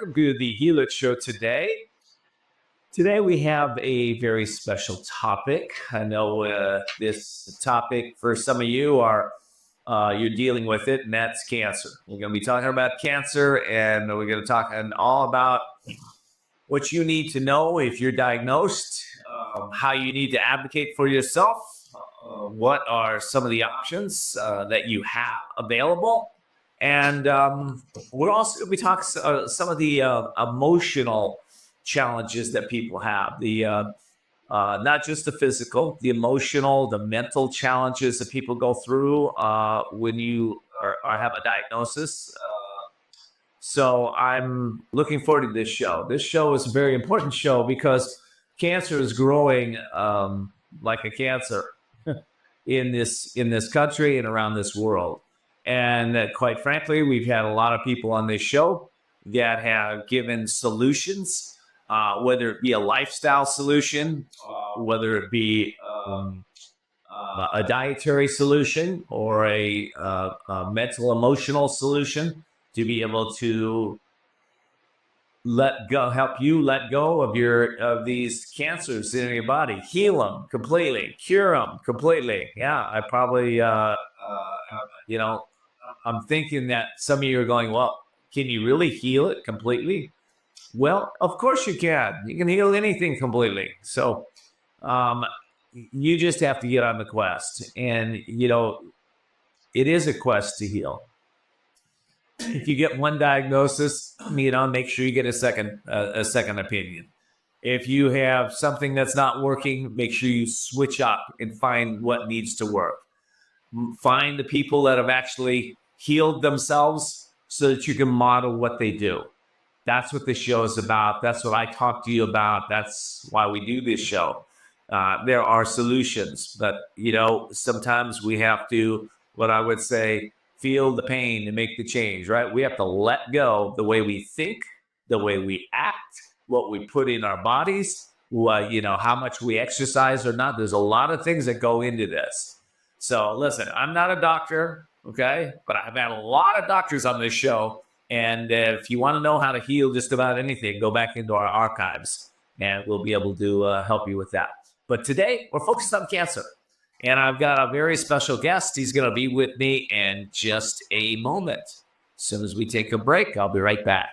welcome to the Healit show today. Today we have a very special topic. I know this topic for some of you are you're dealing with it, and that's cancer. We're going to be talking about cancer, and we're going to talk all about what you need to know if you're diagnosed, how you need to advocate for yourself, what are some of the options that you have available. And we're also going to be talking some of the emotional challenges that people have, the not just the physical, the emotional, the mental challenges that people go through when you have a diagnosis. So I'm looking forward to this show. This show is a very important show because cancer is growing like a cancer in this country and around this world. And quite frankly, we've had a lot of people on this show that have given solutions, whether it be a lifestyle solution, whether it be a dietary solution or a mental emotional solution to be able to help you let go of these cancers in your body, heal them completely, cure them completely. Yeah, I probably, I'm thinking that some of you are going, well, can you really heal it completely? Well, of course you can. You can heal anything completely. So you just have to get on the quest. And, it is a quest to heal. If you get one diagnosis, make sure you get a second opinion. If you have something that's not working, make sure you switch up and find what needs to work. Find the people that have actually healed themselves so that you can model what they do. That's what this show is about. That's what I talk to you about. That's why we do this show. There are solutions, but sometimes we have to, what I would say, feel the pain to make the change, right? We have to let go the way we think, the way we act, what we put in our bodies, how much we exercise or not. There's a lot of things that go into this. So listen, I'm not a doctor, okay? But I've had a lot of doctors on this show. And if you want to know how to heal just about anything, go back into our archives and we'll be able to help you with that. But today we're focused on cancer. And I've got a very special guest. He's going to be with me in just a moment. As soon as we take a break, I'll be right back.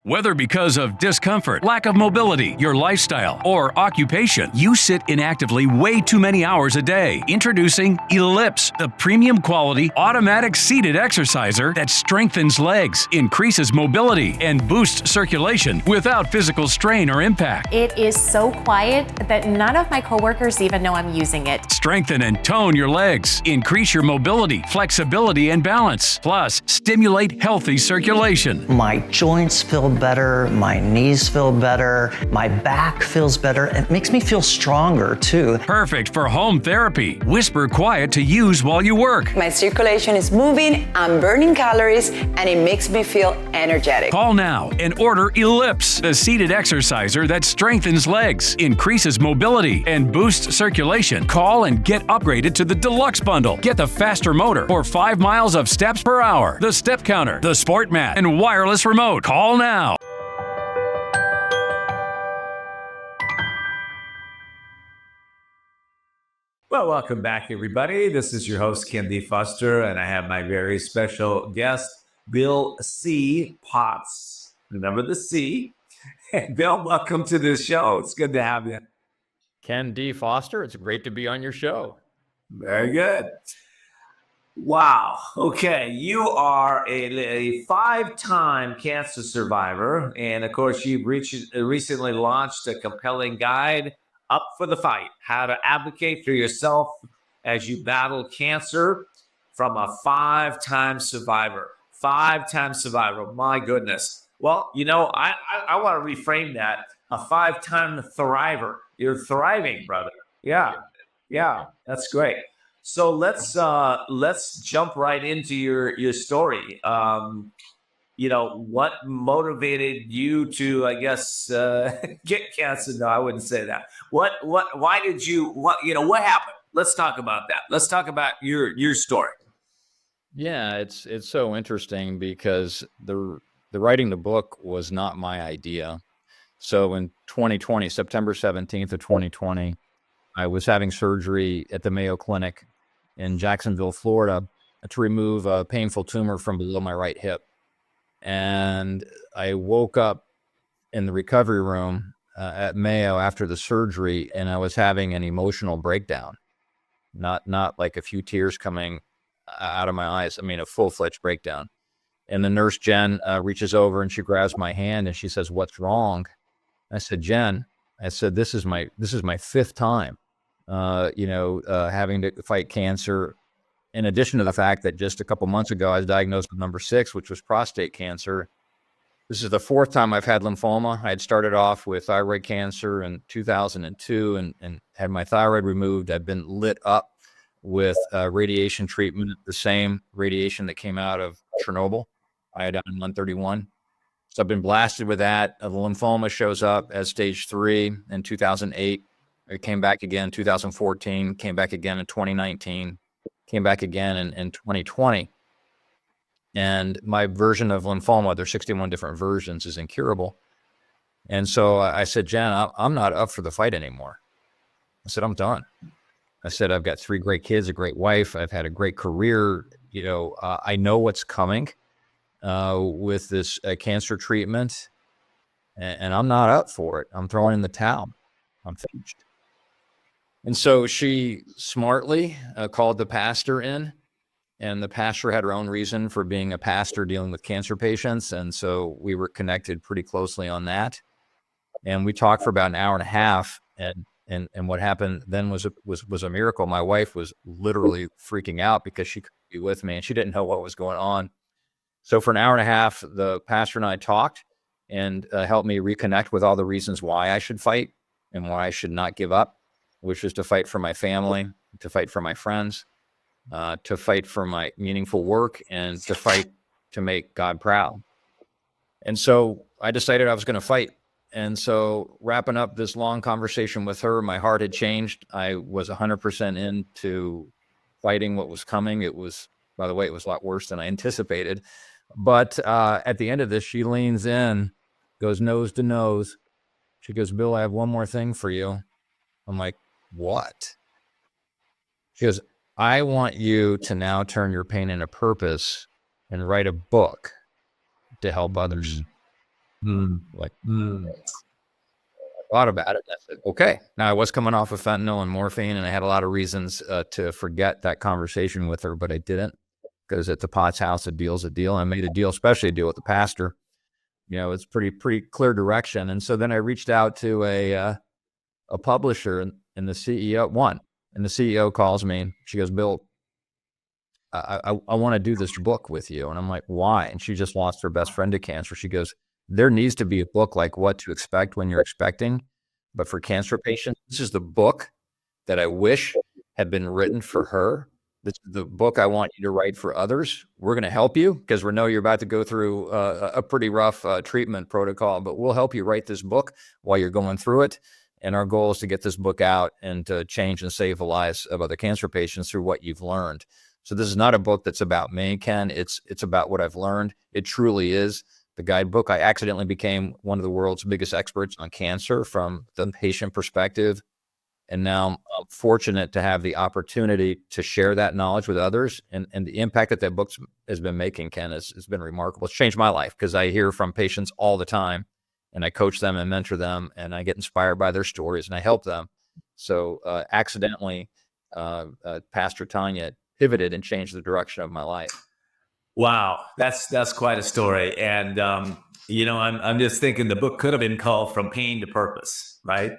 Whether because of discomfort, lack of mobility, your lifestyle, or occupation, you sit inactively way too many hours a day. Introducing Ellipse, the premium quality automatic seated exerciser that strengthens legs, increases mobility, and boosts circulation without physical strain or impact. It is so quiet that none of my coworkers even know I'm using it. Strengthen and tone your legs, increase your mobility, flexibility, and balance. Plus, stimulate healthy circulation. My joints feel better, my knees feel better, my back feels better. It makes me feel stronger too. Perfect for home therapy. Whisper quiet to use while you work. My circulation is moving, I'm burning calories, and it makes me feel energetic. Call now and order Ellipse, the seated exerciser that strengthens legs, increases mobility, and boosts circulation. Call and get upgraded to the Deluxe Bundle. Get the faster motor or 5 miles of steps per hour, the step counter, the sport mat, and wireless remote. Call now. Well, welcome back, everybody. This is your host, Ken D. Foster, and I have my very special guest, Bill C. Potts. Remember the C. Bill, welcome to this show. It's good to have you. Ken D. Foster, it's great to be on your show. Very good. Wow. Okay. You are a 5-time cancer survivor. And of course, you've recently launched a compelling guide, Up for the Fight, how to advocate for yourself as you battle cancer from a 5-time survivor. 5-time survivor. My goodness. Well, I want to reframe that. A 5-time thriver. You're thriving, brother. Yeah. That's great. So let's jump right into your story. What motivated you to, I guess, get cancer? No, I wouldn't say that. Why did you? What happened? let's talk about that. Let's talk about your story. Yeah, it's so interesting because the writing the book was not my idea. So in 2020, September 17th of 2020, I was having surgery at the Mayo Clinic in Jacksonville, Florida, to remove a painful tumor from below my right hip. And I woke up in the recovery room at Mayo after the surgery, and I was having an emotional breakdown, not like a few tears coming out of my eyes. I mean, a full-fledged breakdown. And the nurse, Jen, reaches over and she grabs my hand and she says, "What's wrong?" I said, "Jen," I said, this is my fifth time, having to fight cancer. In addition to the fact that just a couple months ago, I was diagnosed with number 6, which was prostate cancer. This is the fourth time I've had lymphoma. I had started off with thyroid cancer in 2002 and had my thyroid removed. I've been lit up with radiation treatment, the same radiation that came out of Chernobyl, iodine-131. So I've been blasted with that. The lymphoma shows up as stage 3 in 2008. It came back again in 2014, came back again in 2019, came back again in 2020. And my version of lymphoma, there's 61 different versions, is incurable. And so I said, "Jen, I'm not up for the fight anymore." I said, "I'm done." I said, "I've got 3 great kids, a great wife. I've had a great career. I know what's coming with this cancer treatment, and I'm not up for it. I'm throwing in the towel. I'm finished." And so she smartly called the pastor in, and the pastor had her own reason for being a pastor dealing with cancer patients. And so we were connected pretty closely on that. And we talked for about an hour and a half. And what happened then was a miracle. My wife was literally freaking out because she couldn't be with me and she didn't know what was going on. So for an hour and a half, the pastor and I talked and helped me reconnect with all the reasons why I should fight and why I should not give up, which is to fight for my family, to fight for my friends, to fight for my meaningful work, and to fight to make God proud. And so I decided I was going to fight. And so wrapping up this long conversation with her, my heart had changed. I was 100% into fighting what was coming. It was, by the way, it was a lot worse than I anticipated. But at the end of this, she leans in, goes nose to nose. She goes, "Bill, I have one more thing for you." I'm like, "What?" She goes, "I want you to now turn your pain into purpose and write a book to help others." I thought about it. I said, "Okay." Now I was coming off of fentanyl and morphine, and I had a lot of reasons to forget that conversation with her, but I didn't, because at the Potts house, a deal's a deal. I made a deal, especially a deal with the pastor. It's pretty clear direction. And so then I reached out to a publisher, and the CEO calls me and she goes, "Bill, I want to do this book with you." And I'm like, "Why?" And she just lost her best friend to cancer. She goes, "There needs to be a book like What to Expect When You're Expecting, but for cancer patients. This is the book that I wish had been written for her. This is the book I want you to write for others. We're going to help you because we know you're about to go through a pretty rough treatment protocol, but we'll help you write this book while you're going through it. And our goal is to get this book out and to change and save the lives of other cancer patients through what you've learned." So this is not a book that's about me, Ken. It's about what I've learned. It truly is the guidebook. I accidentally became one of the world's biggest experts on cancer from the patient perspective. And now I'm fortunate to have the opportunity to share that knowledge with others. And the impact that book has been making, Ken, has been remarkable. It's changed my life because I hear from patients all the time, and I coach them and mentor them, and I get inspired by their stories, and I help them. So accidentally, Pastor Tanya pivoted and changed the direction of my life. Wow, that's quite a story. And I'm just thinking the book could have been called From Pain to Purpose, right?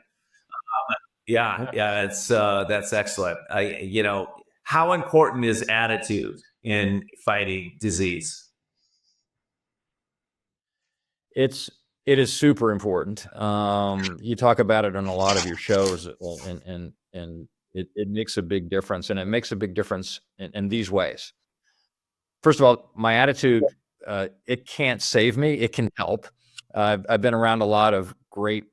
Yeah, that's excellent. How important is attitude in fighting disease? It is super important. You talk about it on a lot of your shows, and it makes a big difference, and it makes a big difference in these ways. First of all, my attitude, it can't save me. It can help. I've been around a lot of great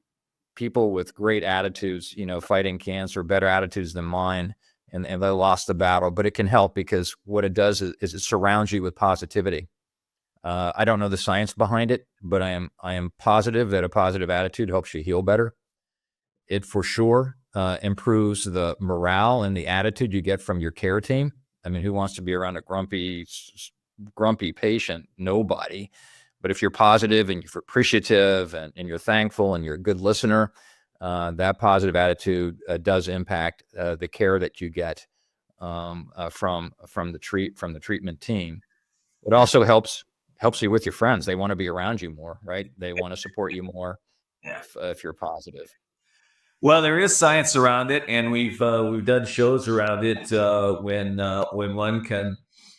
people with great attitudes, fighting cancer, better attitudes than mine. and they lost the battle. But it can help because what it does is it surrounds you with positivity. I don't know the science behind it, but I am positive that a positive attitude helps you heal better. It for sure improves the morale and the attitude you get from your care team. I mean, who wants to be around a grumpy patient? Nobody. But if you're positive and you're appreciative and you're thankful and you're a good listener, that positive attitude does impact the care that you get from the treatment team. It also helps you with your friends. They want to be around you more, right? They want to support you more if you're positive. Well, there is science around it, and we've done shows around it when one can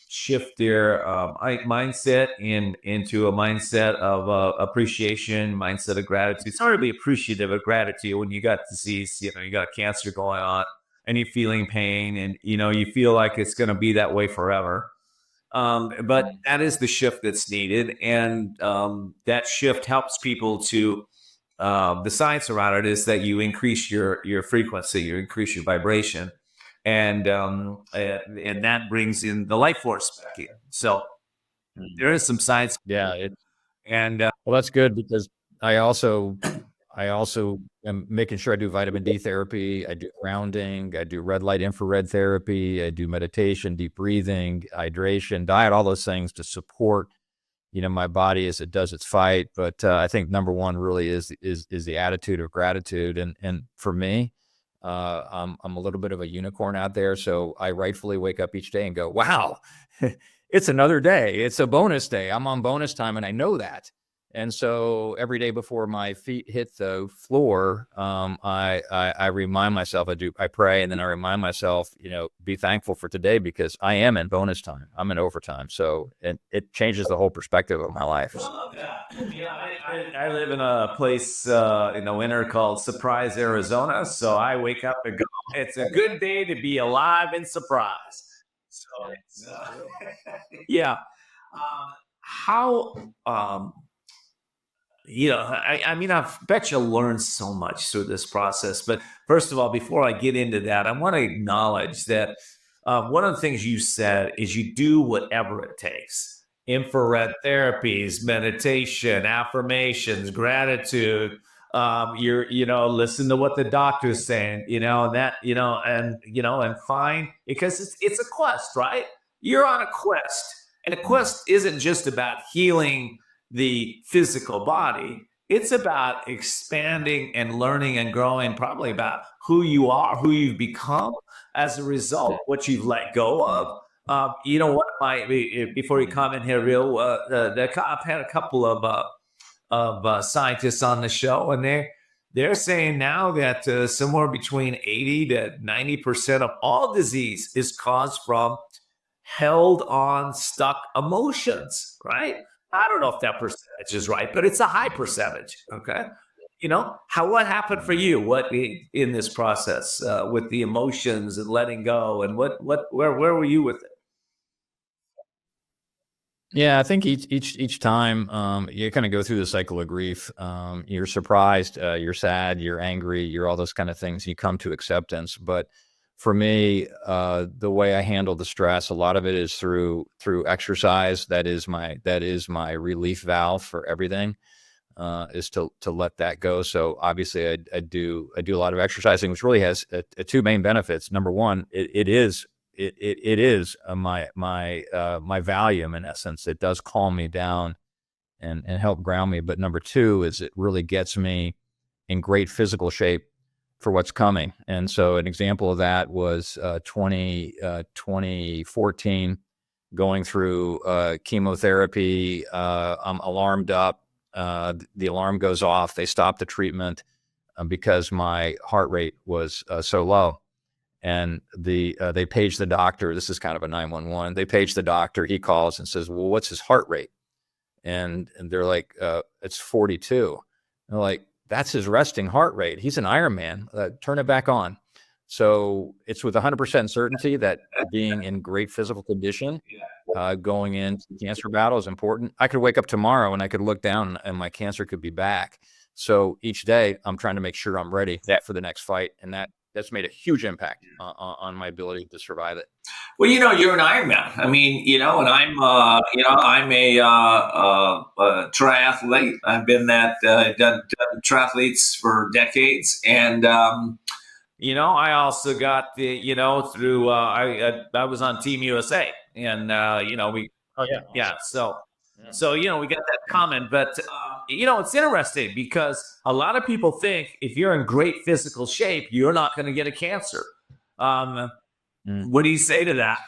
shift their mindset into a mindset of appreciation, mindset of gratitude. It's hard to be appreciative of gratitude when you got disease, you got cancer going on, and you're feeling pain, and you feel like it's going to be that way forever. But that is the shift that's needed, and that shift helps people to. The science around it is that you increase your frequency, you increase your vibration, and that brings in the life force back in. So there is some science. Yeah, and well, that's good because I also am making sure I do vitamin D therapy. I do grounding. I do red light infrared therapy. I do meditation, deep breathing, hydration, diet, all those things to support my body as it does its fight. But I think number one really is the attitude of gratitude. And for me, I'm a little bit of a unicorn out there. So I rightfully wake up each day and go, wow, it's another day. It's a bonus day. I'm on bonus time. And I know that. And so every day before my feet hit the floor, I remind myself, I pray, and then I remind myself, be thankful for today because I am in bonus time. I'm in overtime. So it changes the whole perspective of my life. I live in a place in the winter called Surprise, Arizona. So I wake up and go, it's a good day to be alive in Surprise. So it's, yeah. How... I mean, I bet you learned so much through this process. But first of all, before I get into that, I want to acknowledge that one of the things you said is you do whatever it takes. Infrared therapies, meditation, affirmations, gratitude. Listen to what the doctor's saying, and fine, because it's a quest, right? You're on a quest, and a quest isn't just about healing the physical body. It's about expanding and learning and growing, probably about who you are, who you've become as a result, what you've let go of. Before you comment here, I've had a couple of scientists on the show, and they're saying now that somewhere between 80 to 90% of all disease is caused from held on, stuck emotions, right? I don't know if that percentage is right, but it's a high percentage. Okay. What happened for you? What in this process with the emotions and letting go, and where were you with it? Yeah, I think each time you kind of go through the cycle of grief. You're surprised, you're sad, you're angry, you're all those kind of things. You come to acceptance, but for me, the way I handle the stress, a lot of it is through exercise. That is my relief valve for everything, is to let that go. So obviously, I do a lot of exercising, which really has two main benefits. Number one, it is my Valium in essence. It does calm me down and help ground me. But number two is it really gets me in great physical shape for what's coming. And so an example of that was 2014, going through chemotherapy. I'm alarmed up. The alarm goes off. They stop the treatment because my heart rate was so low. And they page the doctor. This is kind of a 911. They page the doctor. He calls and says, well, what's his heart rate? And they're like, it's 42. And they're like, that's his resting heart rate. He's an Ironman. Turn it back on. So it's with 100% certainty that being in great physical condition, going into the cancer battle is important. I could wake up tomorrow and I could look down and my cancer could be back. So each day I'm trying to make sure I'm ready for the next fight. And that's made a huge impact on my ability to survive it. Well, you're an Ironman. I mean, and I'm a triathlete. I've been done triathletes for decades, and I also got through I was on Team USA, and we Oh yeah. yeah so we got that common, but it's interesting because a lot of people think if you're in great physical shape, you're not going to get a cancer. What do you say to that?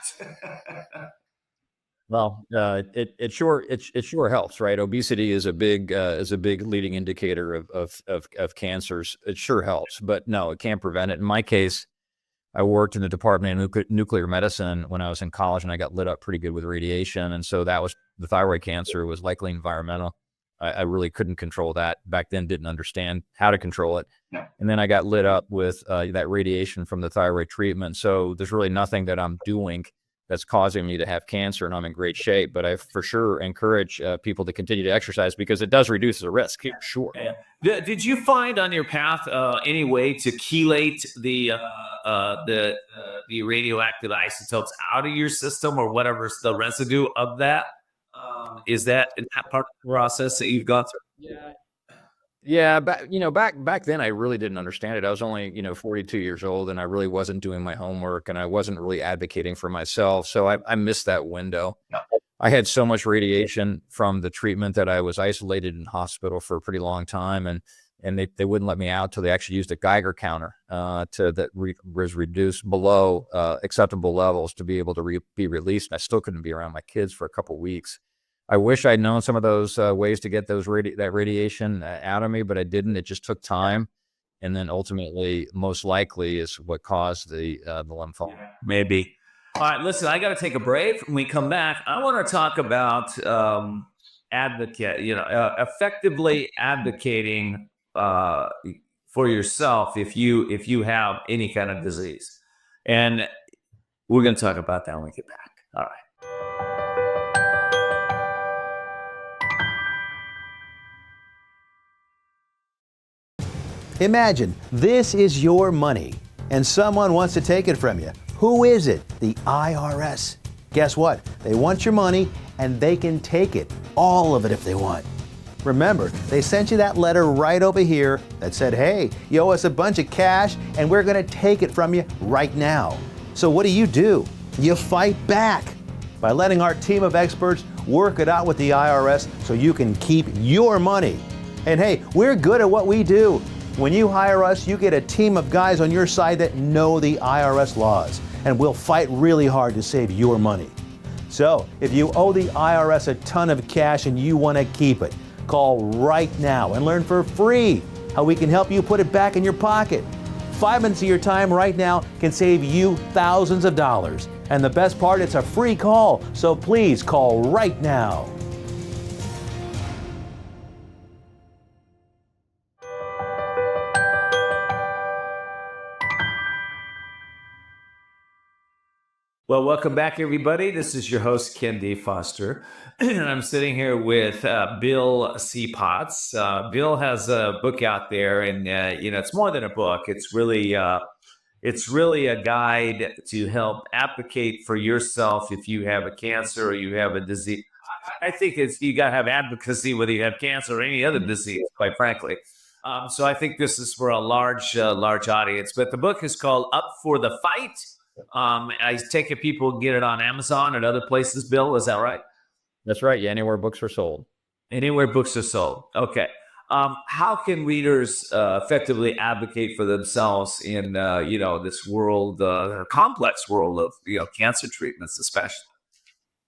Well, it sure helps, right? Obesity is a big leading indicator of cancers. It sure helps, but no, it can't prevent it. In my case, I worked in the Department of Nuclear Medicine when I was in college, and I got lit up pretty good with radiation, and so that was the thyroid cancer was likely environmental. I really couldn't control that back then. Didn't understand how to control it, and then I got lit up with that radiation from the thyroid treatment. So there's really nothing that I'm doing that's causing me to have cancer, and I'm in great shape. But I for sure encourage people to continue to exercise because it does reduce the risk. Sure. Did you find on your path any way to chelate the radioactive isotopes out of your system, or whatever's the residue of that? Is that part of the process that you've gone through? Yeah, back then I really didn't understand it. I was only 42 years old, and I really wasn't doing my homework, and I wasn't really advocating for myself. So I missed that window. Yeah. I had so much radiation from the treatment that I was isolated in hospital for a pretty long time, and they wouldn't let me out till they actually used a Geiger counter was reduced below acceptable levels to be able to be released. And I still couldn't be around my kids for a couple weeks. I wish I'd known some of those ways to get that radiation out of me, but I didn't. It just took time, and then ultimately, most likely, is what caused the lymphoma. Maybe. All right, listen, I got to take a break. When we come back, I want to talk about effectively advocating for yourself if you have any kind of disease, and we're going to talk about that when we get back. All right. Imagine this is your money and someone wants to take it from you. Who is it? The IRS. Guess what? They want your money and they can take it, all of it if they want. Remember, they sent you that letter right over here that said, hey, you owe us a bunch of cash and we're going to take it from you right now. So what do? You fight back by letting our team of experts work it out with the IRS so you can keep your money. And hey, we're good at what we do. When you hire us, you get a team of guys on your side that know the IRS laws, and we'll fight really hard to save your money. So, if you owe the IRS a ton of cash and you want to keep it, call right now and learn for free how we can help you put it back in your pocket. 5 minutes of your time right now can save you thousands of dollars. And the best part, it's a free call, so please call right now. Well, welcome back, everybody. This is your host, Ken D. Foster, and I'm sitting here with Bill C. Potts. Bill has a book out there, and it's more than a book. It's really a guide to help advocate for yourself if you have a cancer or you have a disease. I think you got to have advocacy whether you have cancer or any other disease, quite frankly. So I think this is for a large audience. But the book is called Up for the Fight. I take it people can get it on Amazon and other places. Bill, is that right? That's right. Yeah, anywhere books are sold. Anywhere books are sold. Okay. How can readers effectively advocate for themselves in this world, complex world of cancer treatments, especially?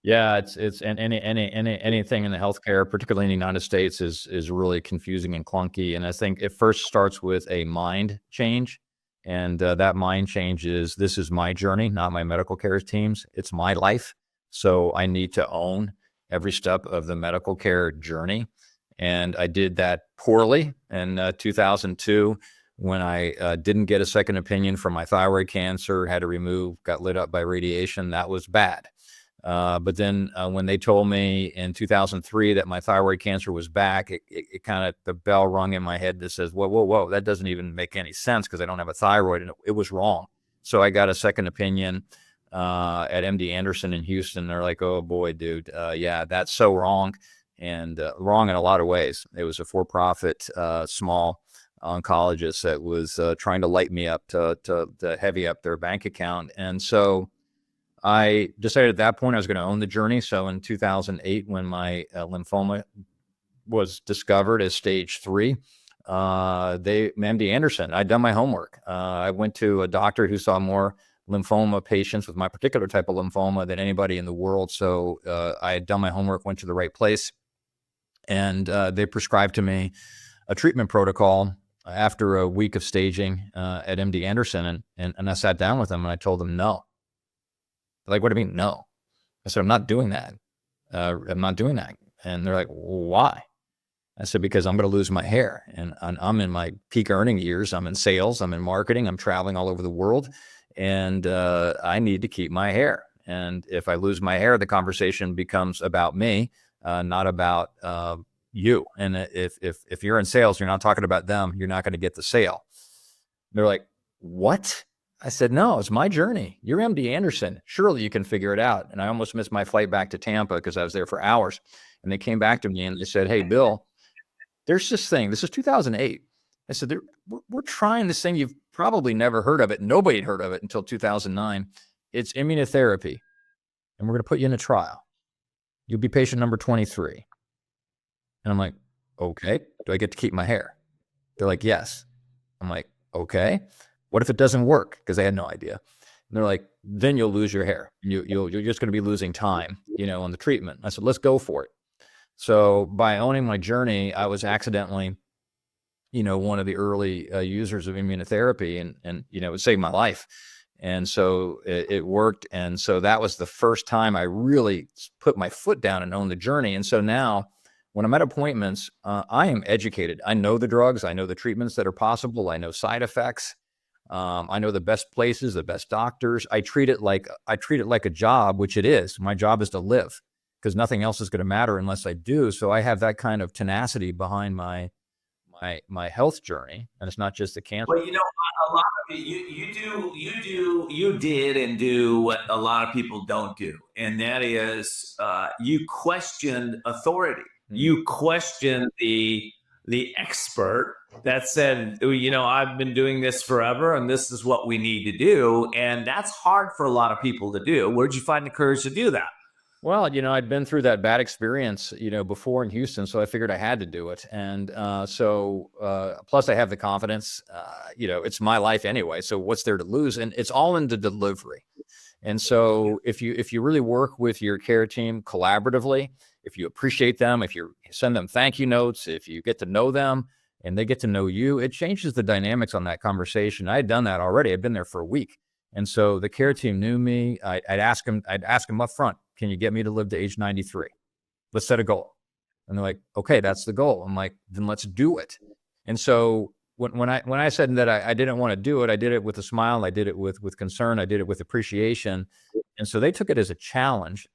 Yeah, it's and anything in the healthcare, particularly in the United States, is really confusing and clunky. And I think it first starts with a mind change. And that mind change is, this is my journey, not my medical care team's. It's my life. So I need to own every step of the medical care journey. And I did that poorly in 2002 when I didn't get a second opinion for my thyroid cancer, had to got lit up by radiation. That was bad. But then when they told me in 2003 that my thyroid cancer was back, it kind of, the bell rung in my head that says, whoa, that doesn't even make any sense because I don't have a thyroid. And it was wrong. So I got a second opinion at MD Anderson in Houston. They're like, oh boy, dude, yeah, that's so wrong, and wrong in a lot of ways. It was a for-profit, small oncologist that was trying to light me up to heavy up their bank account. And so I decided at that point I was going to own the journey. So in 2008, when my lymphoma was discovered as stage 3, MD Anderson, I'd done my homework. I went to a doctor who saw more lymphoma patients with my particular type of lymphoma than anybody in the world. So I had done my homework, went to the right place, and they prescribed to me a treatment protocol after a week of staging at MD Anderson. And I sat down with them and I told them no. They're like, what do you mean no? I said, I'm not doing that. I'm not doing that. And they're like, well, why? I said, because I'm going to lose my hair, and I'm in my peak earning years. I'm in sales, I'm in marketing, I'm traveling all over the world, and I need to keep my hair. And if I lose my hair, the conversation becomes about me, not about you. And if you're in sales, you're not talking about them, you're not going to get the sale. They're like, what? I said, no, it's my journey. You're MD Anderson. Surely you can figure it out. And I almost missed my flight back to Tampa because I was there for hours. And they came back to me and they said, hey, Bill, there's this thing. This is 2008. I said, we're trying this thing. You've probably never heard of it. Nobody had heard of it until 2009. It's immunotherapy. And we're going to put you in a trial. You'll be patient number 23. And I'm like, okay. Do I get to keep my hair? They're like, yes. I'm like, okay. What if it doesn't work? Because they had no idea. And they're like, then you'll lose your hair. You're just going to be losing time, on the treatment. I said, let's go for it. So by owning my journey, I was accidentally, one of the early users of immunotherapy, and it saved my life. And so it worked. And so that was the first time I really put my foot down and owned the journey. And so now when I'm at appointments, I am educated. I know the drugs. I know the treatments that are possible. I know side effects. I know the best places, the best doctors. I treat it like a job, which it is. My job is to live, because nothing else is going to matter unless I do. So I have that kind of tenacity behind my health journey, and it's not just the cancer. Well, a lot of you did and do what a lot of people don't do, and that is you questioned authority. You questioned the expert that said, I've been doing this forever, and this is what we need to do, and that's hard for a lot of people to do. Where'd you find the courage to do that? Well, I'd been through that bad experience, before in Houston, so I figured I had to do it. And plus I have the confidence, it's my life anyway, so what's there to lose? And it's all in the delivery. And so if you really work with your care team collaboratively, if you appreciate them, if you send them thank you notes, if you get to know them and they get to know you, it changes the dynamics on that conversation. I had done that already. I'd been there for a week. And so the care team knew me. I'd ask them up front, can you get me to live to age 93? Let's set a goal. And they're like, okay, that's the goal. I'm like, then let's do it. And so when I said that I didn't want to do it, I did it with a smile. I did it with concern. I did it with appreciation. And so they took it as a challenge.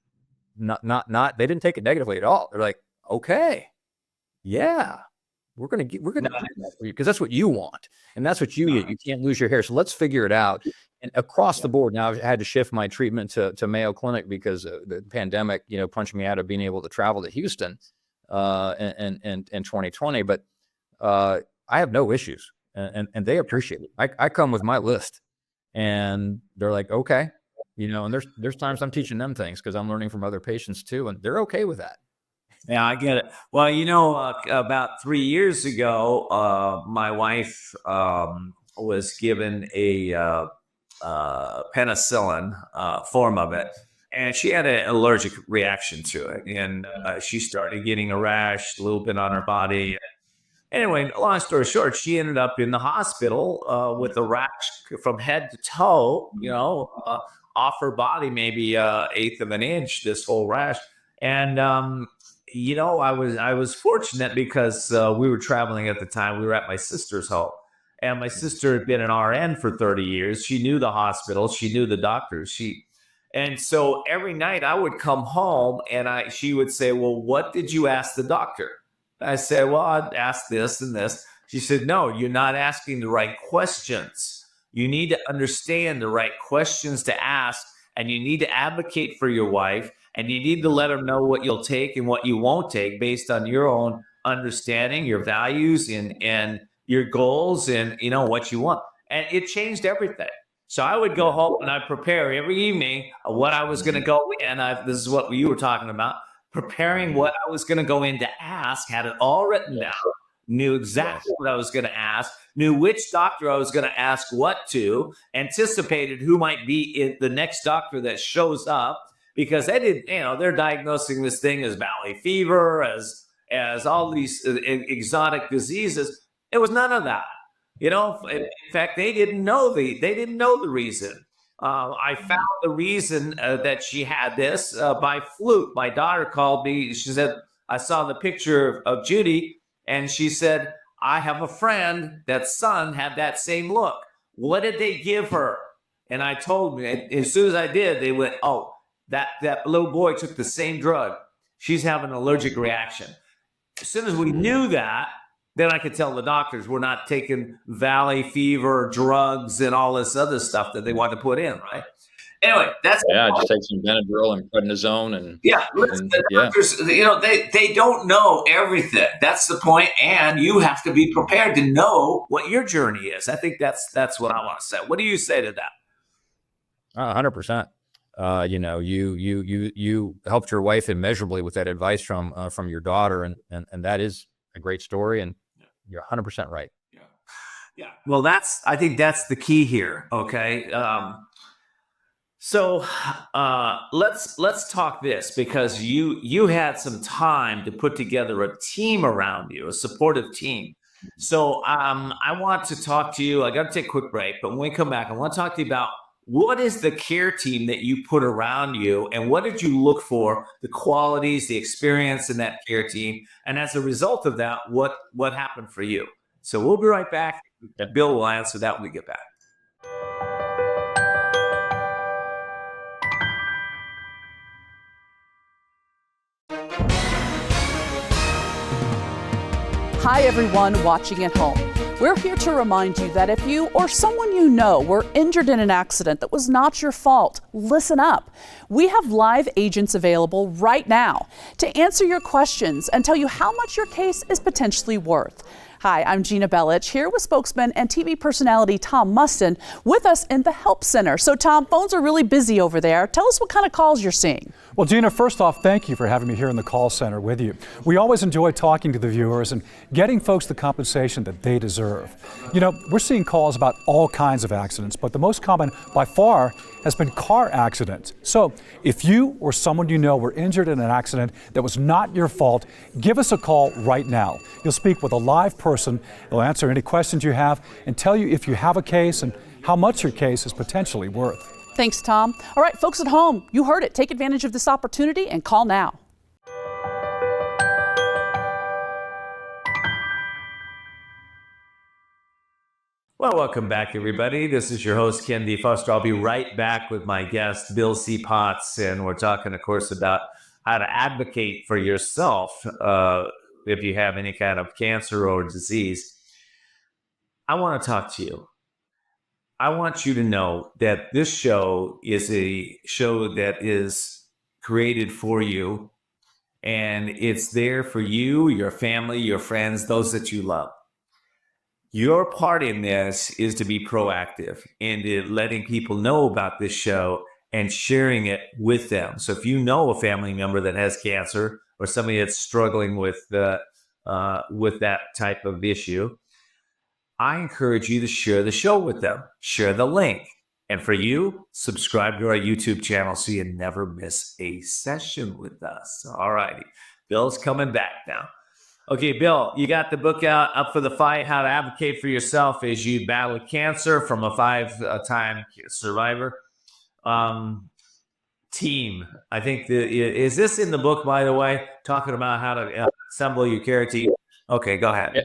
They didn't take it negatively at all. They're like, okay, yeah, we're going to do that for you, because that's what you want. And that's what you get. You can't lose your hair. So let's figure it out. And across the board, now I've had to shift my treatment to Mayo Clinic because the pandemic, punched me out of being able to travel to Houston in 2020. But I have no issues, and they appreciate it. I come with my list, and they're like, okay, and there's times I'm teaching them things because I'm learning from other patients too, and they're okay with that. Yeah, I get it. Well, about 3 years ago, my wife was given a penicillin form of it, and she had an allergic reaction to it, and she started getting a rash a little bit on her body. Anyway, long story short, she ended up in the hospital with a rash from head to toe, off her body, maybe eighth of an inch, this whole rash. And I was fortunate because we were traveling at the time. We were at my sister's home. And my sister had been an RN for 30 years. She knew the hospital. She knew the doctors. And so every night I would come home and she would say, well, what did you ask the doctor? I said, well, I'd ask this and this. She said, no, you're not asking the right questions. You need to understand the right questions to ask, and you need to advocate for your wife, and you need to let her know what you'll take and what you won't take based on your own understanding, your values, and your goals, and what you want. And it changed everything. So I would go home and I'd prepare every evening what I was going to go in. This is what you were talking about, preparing what I was going to go in to ask, had it all written down, knew exactly what I was going to ask, knew which doctor I was going to ask what to, anticipated who might be the next doctor that shows up, because they did, they're diagnosing this thing as valley fever, as all these exotic diseases. It was none of that. In fact, they didn't know the reason. I found the reason that she had this by fluke. My daughter called me. She said, I saw the picture of Judy, and she said, I have a friend that's son had that same look. What did they give her? And I told me, as soon as I did, they went, oh, that little boy took the same drug. She's having an allergic reaction. As soon as we knew that, then I could tell the doctors we're not taking valley fever drugs and all this other stuff that they want to put in, right? Anyway, that's just take some Benadryl and prednisone and doctors, they don't know everything. That's the point, and you have to be prepared to know what your journey is. I think that's what I want to say. What do you say to that? 100%. You helped your wife immeasurably with that advice from your daughter, and that is a great story, and you're 100% right. Yeah. Well, I think that's the key here. Okay. So let's talk this, because you had some time to put together a team around you, a supportive team. So I want to talk to you. I got to take a quick break, but when we come back, I want to talk to you about what is the care team that you put around you, and what did you look for, the qualities, the experience in that care team, and as a result of that, what happened for you? So we'll be right back. Bill will answer that when we get back. Hi, everyone watching at home. We're here to remind you that if you or someone you know were injured in an accident that was not your fault, listen up. We have live agents available right now to answer your questions and tell you how much your case is potentially worth. Hi, I'm Gina Bellich, here with spokesman and TV personality Tom Mustin with us in the Help Center. So Tom, phones are really busy over there. Tell us what kind of calls you're seeing. Well, Gina, first off, thank you for having me here in the call center with you. We always enjoy talking to the viewers and getting folks the compensation that they deserve. We're seeing calls about all kinds of accidents, but the most common by far has been car accidents. So if you or someone you know were injured in an accident that was not your fault, give us a call right now. You'll speak with a live person. They'll answer any questions you have and tell you if you have a case and how much your case is potentially worth. Thanks, Tom. All right, folks at home, you heard it. Take advantage of this opportunity and call now. Well, welcome back, everybody. This is your host, Ken D. Foster. I'll be right back with my guest, Bill C. Potts, and we're talking, of course, about how to advocate for yourself if you have any kind of cancer or disease. I want to talk to you. I want you to know that this show is a show that is created for you, and it's there for you, your family, your friends, those that you love. Your part in this is to be proactive and letting people know about this show and sharing it with them. So if you know a family member that has cancer or somebody that's struggling with that type of issue, I encourage you to share the show with them. Share the link. And for you, subscribe to our YouTube channel so you never miss a session with us. All righty. Bill's coming back now. Okay, Bill, you got the book out, Up for the Fight, How to Advocate for Yourself as You Battle Cancer, from a 5-time survivor. Team, I think, is this in the book, by the way, talking about how to assemble your care team? Okay, go ahead.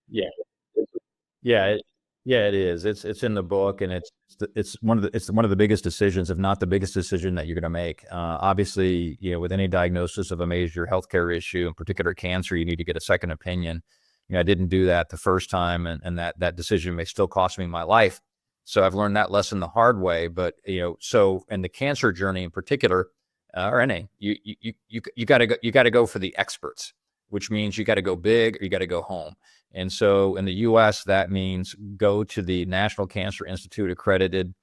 Yeah, it is. It's in the book, and It's one of the biggest decisions, if not the biggest decision that you're going to make. Obviously, with any diagnosis of a major healthcare issue, in particular cancer, you need to get a second opinion. I didn't do that the first time, and that decision may still cost me my life. So I've learned that lesson the hard way. But so in the cancer journey in particular, or any, you got to go for the experts, which means you got to go big or you got to go home. And so in the U.S., that means go to the National Cancer Institute accredited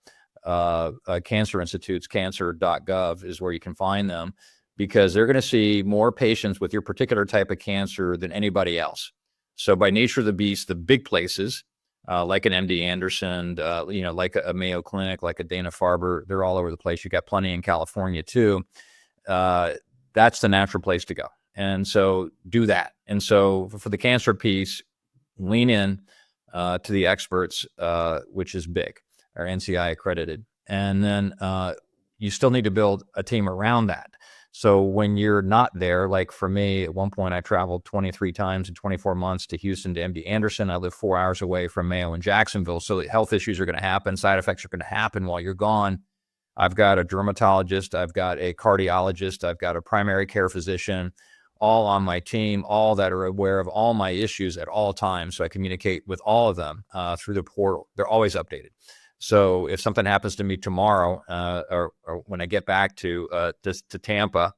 cancer institutes. Cancer.gov is where you can find them, because they're going to see more patients with your particular type of cancer than anybody else. So by nature of the beast, the big places like an MD Anderson, like a Mayo Clinic, like a Dana-Farber, they're all over the place. You got plenty in California too. That's the natural place to go. And so do that. And so for the cancer piece, lean in to the experts, which is big, or NCI accredited. And then you still need to build a team around that. So when you're not there, like for me, at one point I traveled 23 times in 24 months to Houston to MD Anderson. I live 4 hours away from Mayo in Jacksonville. So health issues are going to happen. Side effects are going to happen while you're gone. I've got a dermatologist. I've got a cardiologist. I've got a primary care physician, all on my team, all that are aware of all my issues at all times. So I communicate with all of them through the portal. They're always updated. So if something happens to me tomorrow, or when I get back to Tampa,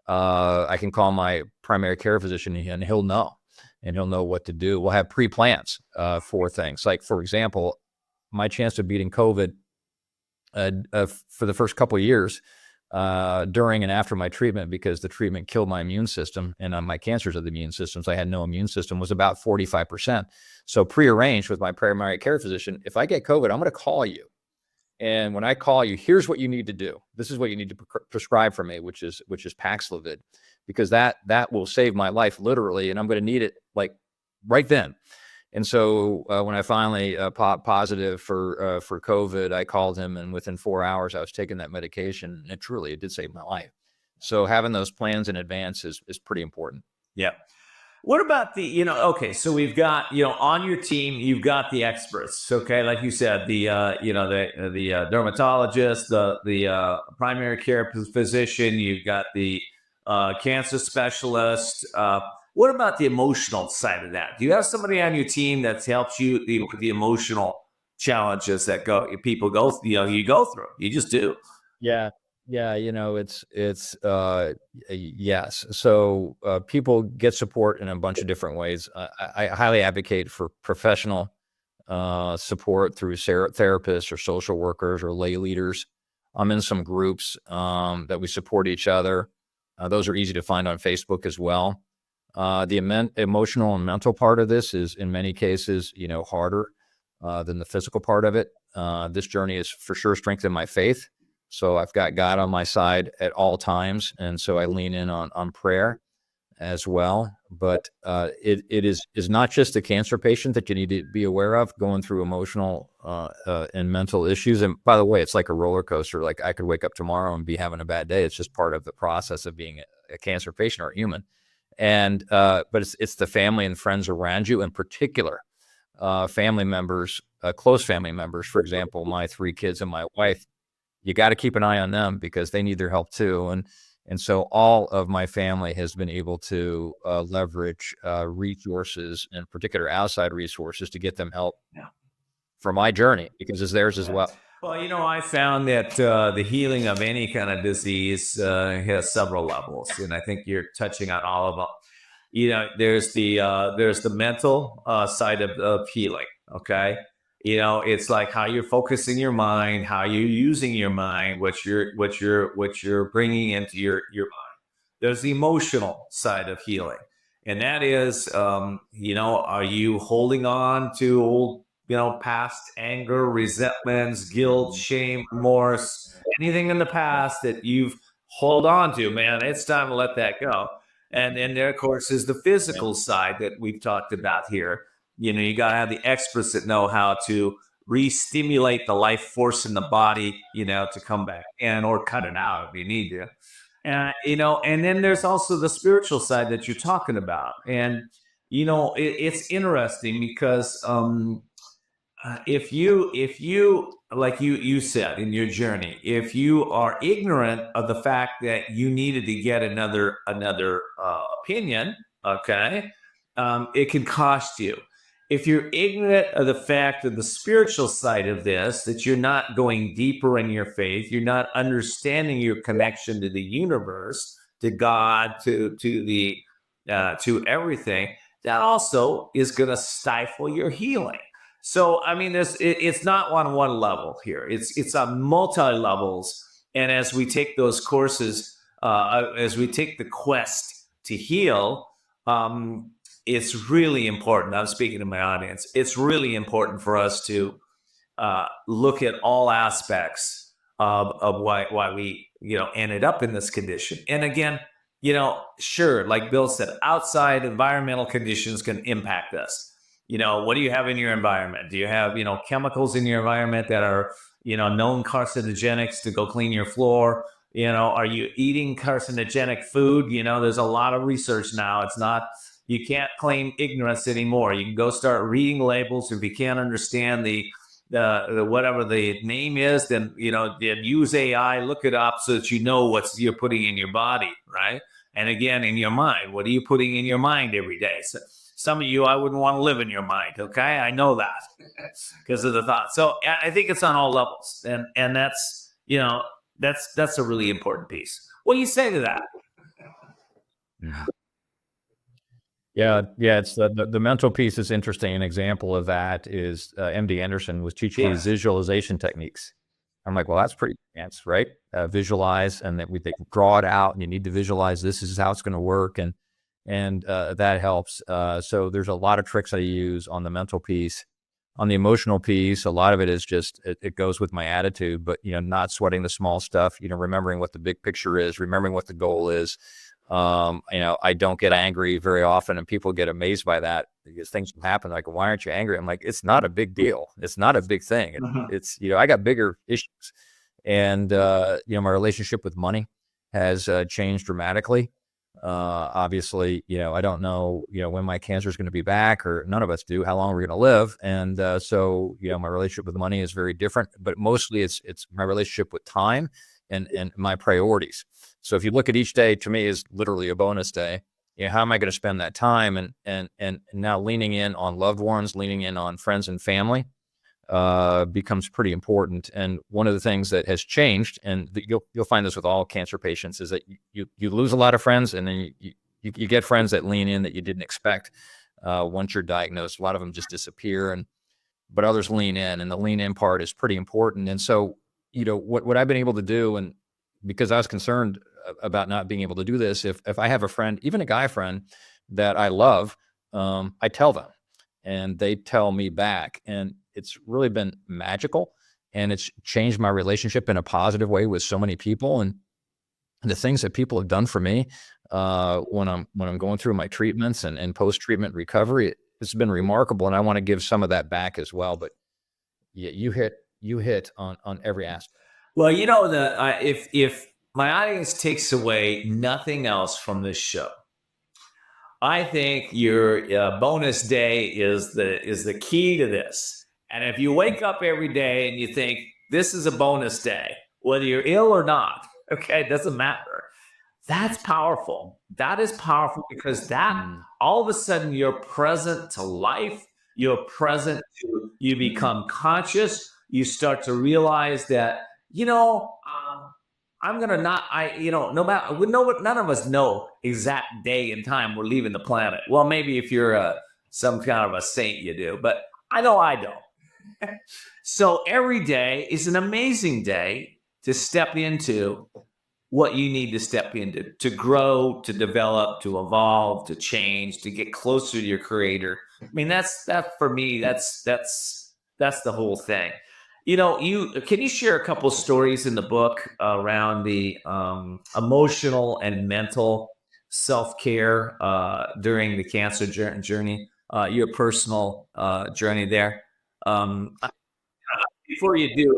I can call my primary care physician and he'll know what to do. We'll have pre-plans for things. Like, for example, my chance of beating COVID for the first couple of years, during and after my treatment, because the treatment killed my immune system, and my cancers of the immune system, so I had no immune system, was about 45%. So prearranged with my primary care physician, if I get COVID, I'm going to call you. And when I call you, here's what you need to do. This is what you need to prescribe for me, which is Paxlovid, because that will save my life literally, and I'm going to need it like right then. And so when I finally popped positive for COVID, I called him, and within 4 hours I was taking that medication, and it did save my life. So having those plans in advance is pretty important. Yeah. What about okay, so we've got, on your team, you've got the experts, okay? Like you said, the dermatologist, the primary care physician, you've got the cancer specialist. What about the emotional side of that? Do you have somebody on your team that's helped you with the emotional challenges that people go through? You go through. You just do. Yeah. It's yes. So people get support in a bunch of different ways. I highly advocate for professional support through therapists or social workers or lay leaders. I'm in some groups that we support each other. Those are easy to find on Facebook as well. The emotional and mental part of this is in many cases, harder than the physical part of it. This journey has for sure strengthened my faith. So I've got God on my side at all times. And so I lean in on prayer as well. But it is not just the cancer patient that you need to be aware of going through emotional and mental issues. And by the way, it's like a roller coaster. Like I could wake up tomorrow and be having a bad day. It's just part of the process of being a cancer patient or a human. And but it's the family and friends around you, in particular, family members, close family members. For example, my 3 kids and my wife. You got to keep an eye on them because they need their help too. And so all of my family has been able to leverage resources, in particular outside resources, to get them help for my journey, because it's theirs as well. Well, I found that the healing of any kind of disease has several levels, and I think you're touching on all of them. There's the mental side of healing. Okay. It's like how you're focusing your mind, how you're using your mind, what you're bringing into your mind. There's the emotional side of healing, and that is, are you holding on to old, past anger, resentments, guilt, shame, remorse, anything in the past that you've hold on to? Man, it's time to let that go. And then there, of course, is the physical side that we've talked about here. You got to have the experts that know how to re-stimulate the life force in the body, to come back or cut it out if you need to. And then there's also the spiritual side that you're talking about. And, it's interesting because if you like you said in your journey, if you are ignorant of the fact that you needed to get another opinion, okay, it can cost you. If you're ignorant of the fact of the spiritual side of this, that you're not going deeper in your faith, you're not understanding your connection to the universe, to God, to everything, that also is going to stifle your healing. So, I mean, it's not on one level here. It's on multi levels. And as we take those courses, as we take the quest to heal, it's really important. I'm speaking to my audience. It's really important for us to look at all aspects of why we ended up in this condition. And again, sure, like Bill said, outside environmental conditions can impact us. What do you have in your environment? Do you have, chemicals in your environment that are, known carcinogenics to go clean your floor? Are you eating carcinogenic food? There's a lot of research now. It's not, you can't claim ignorance anymore. You can go start reading labels. If you can't understand the whatever the name is, then, then use AI, look it up so that you know what you're putting in your body, right? And again, in your mind, what are you putting in your mind every day? So, some of you, I wouldn't want to live in your mind. Okay. I know that because of the thought. So I think it's on all levels. And that's, that's a really important piece. What do you say to that? Yeah. It's the mental piece is interesting. An example of that is MD Anderson was teaching these visualization techniques. I'm like, well, that's pretty advanced, right? Visualize, and that they draw it out, and you need to visualize this is how it's going to work. And that helps. So there's a lot of tricks I use on the mental piece. On the emotional piece, a lot of it is just, it goes with my attitude, but, not sweating the small stuff, remembering what the big picture is, remembering what the goal is. I don't get angry very often, and people get amazed by that because things happen like, why aren't you angry? I'm like, it's not a big deal. It's not a big thing. It's, I got bigger issues. And, my relationship with money has changed dramatically. Obviously, I don't know, when my cancer is going to be back, or none of us do, how long we're going to live. And so, my relationship with money is very different, but mostly it's my relationship with time and my priorities. So if you look at each day, to me, is literally a bonus day. How am I going to spend that time? And now leaning in on loved ones, leaning in on friends and family becomes pretty important. And one of the things that has changed, and you'll find this with all cancer patients, is that you lose a lot of friends, and then you get friends that lean in that you didn't expect once you're diagnosed. A lot of them just disappear, but others lean in, and the lean in part is pretty important. And so, what I've been able to do, and because I was concerned about not being able to do this, if I have a friend, even a guy friend that I love, I tell them, and they tell me back, and it's really been magical, and it's changed my relationship in a positive way with so many people. And the things that people have done for me when I'm going through my treatments and post-treatment recovery, it's been remarkable. And I want to give some of that back as well. But yeah, you hit on every aspect. Well, if my audience takes away nothing else from this show, I think your bonus day is the key to this. And if you wake up every day and you think this is a bonus day, whether you're ill or not, okay, it doesn't matter. That's powerful. That is powerful because that all of a sudden you're present to life. You're present to, you become conscious. You start to realize that, I'm going to not, no matter, none of us know exact day and time we're leaving the planet. Well, maybe if you're some kind of a saint, you do, but I know I don't. So every day is an amazing day to step into what you need to step into, to grow, to develop, to evolve, to change, to get closer to your creator. I mean, that for me, that's the whole thing. Can you share a couple stories in the book around the emotional and mental self-care during the cancer journey, your personal journey there? Before you do,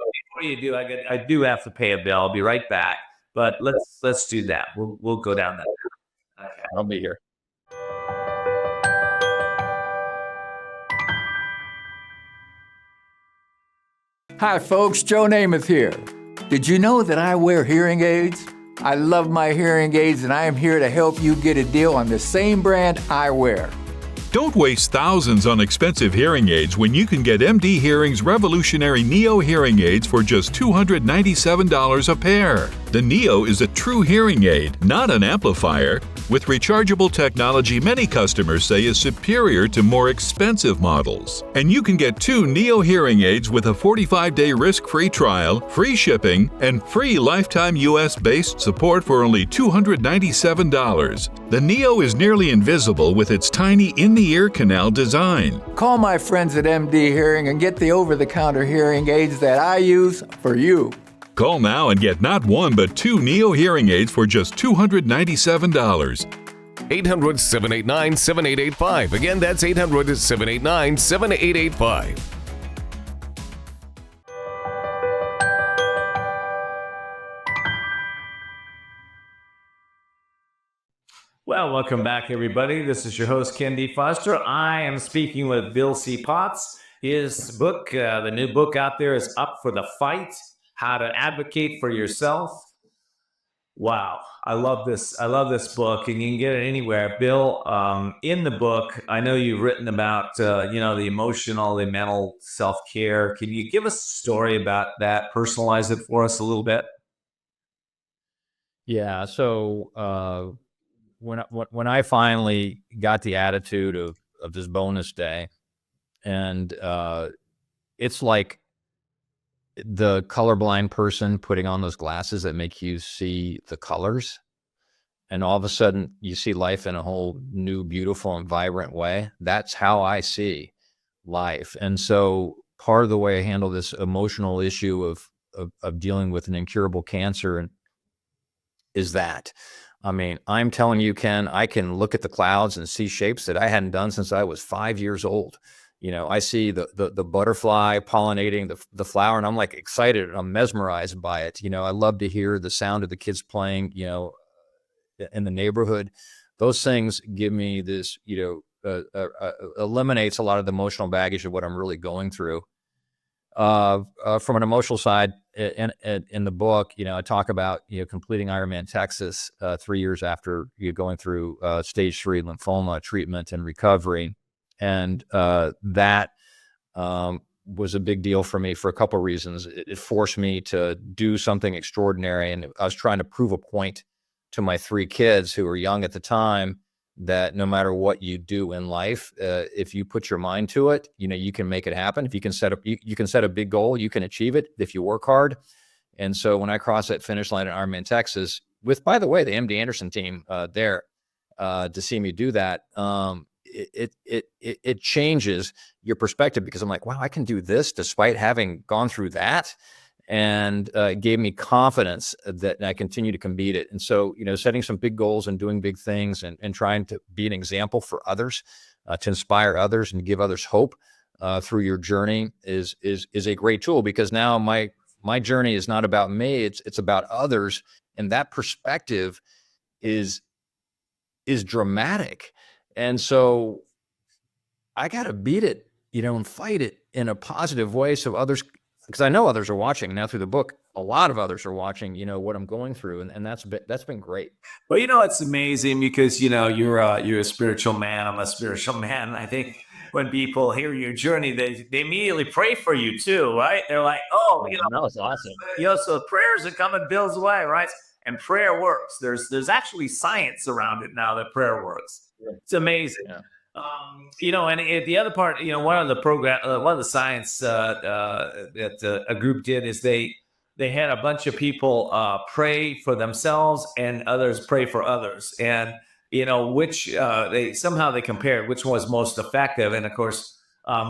I do have to pay a bill. I'll be right back, but let's do that. We'll go down that. Okay. I'll be here. Hi folks, Joe Namath here. Did you know that I wear hearing aids? I love my hearing aids and I am here to help you get a deal on the same brand I wear. Don't waste thousands on expensive hearing aids when you can get MD Hearing's revolutionary Neo hearing aids for just $297 a pair. The Neo is a true hearing aid, not an amplifier, with rechargeable technology many customers say is superior to more expensive models. And you can get 2 Neo hearing aids with a 45-day risk-free trial, free shipping, and free lifetime US-based support for only $297. The Neo is nearly invisible with its tiny in-the-ear canal design. Call my friends at MD Hearing and get the over-the-counter hearing aids that I use for you. Call now and get not 1 but 2 Neo hearing aids for just $297. 800-789-7885. Again, that's 800-789-7885. Well, welcome back, everybody. This is your host, Ken D. Foster. I am speaking with Bill C. Potts. His book, the new book out there is Up for the Fight, How to Advocate for Yourself. Wow, I love this. I love this book, and you can get it anywhere. Bill, in the book, I know you've written about, the emotional, the mental self-care. Can you give us a story about that? Personalize it for us a little bit. Yeah. So when I finally got the attitude of this bonus day, and it's like the colorblind person putting on those glasses that make you see the colors, and all of a sudden you see life in a whole new, beautiful and vibrant way. That's how I see life. And so part of the way I handle this emotional issue of dealing with an incurable cancer is that, I mean, I'm telling you, Ken, I can look at the clouds and see shapes that I hadn't done since I was 5 years old. I see the butterfly pollinating the flower, and I'm like excited and I'm mesmerized by it. I love to hear the sound of the kids playing, in the neighborhood. Those things give me this, eliminates a lot of the emotional baggage of what I'm really going through. From an emotional side, in the book, I talk about, completing Ironman Texas 3 years after going through stage 3 lymphoma treatment and recovery. And that was a big deal for me for a couple of reasons. It forced me to do something extraordinary. And I was trying to prove a point to my 3 kids who were young at the time that no matter what you do in life, if you put your mind to it, you can make it happen. If you can you can set a big goal, you can achieve it if you work hard. And so when I crossed that finish line at Ironman Texas with, by the way, the MD Anderson team there to see me do that, it changes your perspective, because I'm like, wow, I can do this despite having gone through that. And it gave me confidence that I continue to compete it. And so, setting some big goals and doing big things and trying to be an example for others, to inspire others and give others hope through your journey is a great tool, because now my journey is not about me, it's about others. And that perspective is dramatic. And so I got to beat it, and fight it in a positive way, so others, because I know others are watching now through the book. A lot of others are watching, what I'm going through, and that's been great. Well, it's amazing because you're a spiritual man. I'm a spiritual man. I think when people hear your journey, they immediately pray for you too, right? They're like, oh, that was awesome. So prayers are coming Bill's way, right? And prayer works. There's actually science around it now that prayer works. It's amazing. Yeah. And the other part, one of the science that a group did is they had a bunch of people pray for themselves and others pray for others, and which they compared which was most effective. And of course,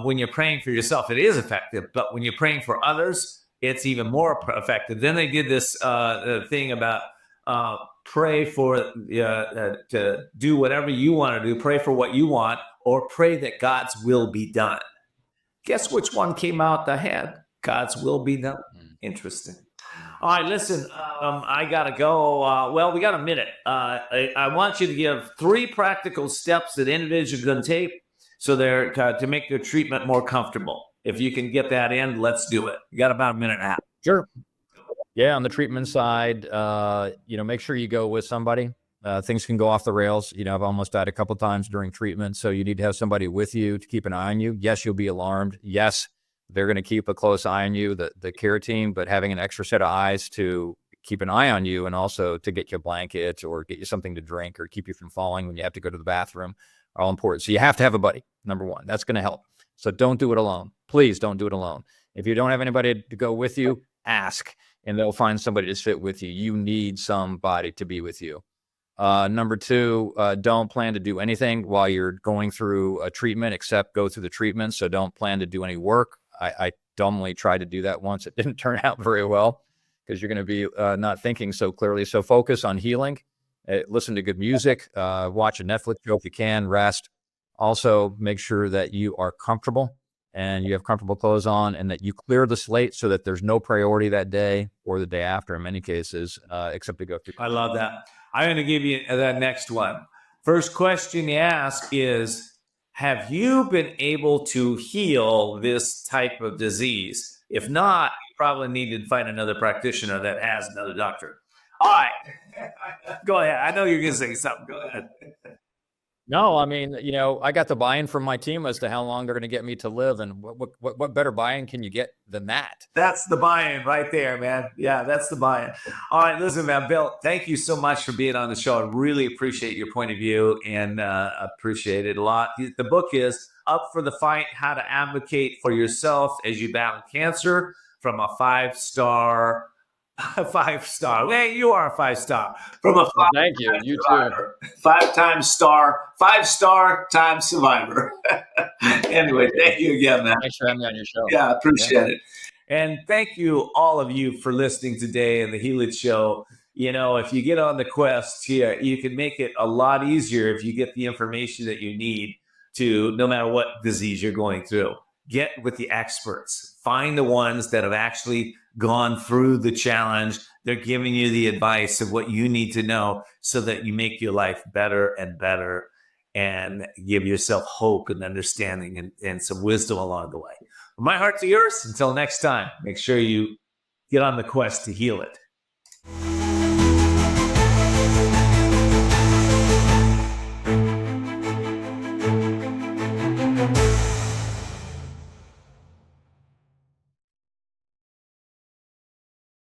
when you're praying for yourself, it is effective, but when you're praying for others, it's even more effective. Then they did this thing about pray for to do whatever you want to do, pray for what you want, or pray that God's will be done. Guess which one came out ahead? God's will be done. Interesting. All right, listen, I got to go. Well, we got a minute. I want you to give 3 practical steps that individuals can take so they're to make their treatment more comfortable. if you can get that in, let's do it. You got about a minute and a half. Sure. Yeah, on the treatment side, make sure you go with somebody. Things can go off the rails. I've almost died a couple times during treatment, so you need to have somebody with you to keep an eye on you. Yes, you'll be alarmed. Yes, they're going to keep a close eye on you, the care team, but having an extra set of eyes to keep an eye on you and also to get you a blanket or get you something to drink or keep you from falling when you have to go to the bathroom are all important. So you have to have a buddy, number one. That's going to help. So don't do it alone. Please don't do it alone. If you don't have anybody to go with you, ask, and they'll find somebody to sit with you. You need somebody to be with you. Number two, don't plan to do anything while you're going through a treatment except go through the treatment. So don't plan to do any work. I dumbly tried to do that once. It didn't turn out very well because you're going to be not thinking so clearly. So focus on healing. Listen to good music. Watch a Netflix show if you can. Rest. Also, make sure that you are comfortable and you have comfortable clothes on and that you clear the slate so that there's no priority that day or the day after in many cases, except to go through. I love that. I'm going to give you the next one. First question you ask is, have you been able to heal this type of disease? If not, you probably need to find another practitioner that has another doctor. All right. Go ahead. I know you're going to say something. Go ahead. No, I mean, I got the buy-in from my team as to how long they're going to get me to live, and what better buy-in can you get than that? That's the buy-in right there, man. Yeah, that's the buy-in. All right, listen, man, Bill, thank you so much for being on the show. I really appreciate your point of view and appreciate it a lot. The book is Up for the Fight: How to Advocate for Yourself as You Battle Cancer, from a 5-star. Hey, you are a 5-star. From a Thank you. You survivor. Too. 5-star time survivor. Anyway, thank you again, man. Thanks for having me on your show. Yeah, I appreciate it. And thank you, all of you, for listening today in the Healit Show. If you get on the quest here, you can make it a lot easier if you get the information that you need to, no matter what disease you're going through. Get with the experts. Find the ones that have actually gone through the challenge. They're giving you the advice of what you need to know so that you make your life better and better and give yourself hope and understanding and some wisdom along the way. My heart to yours. Until next time, make sure you get on the quest to heal it.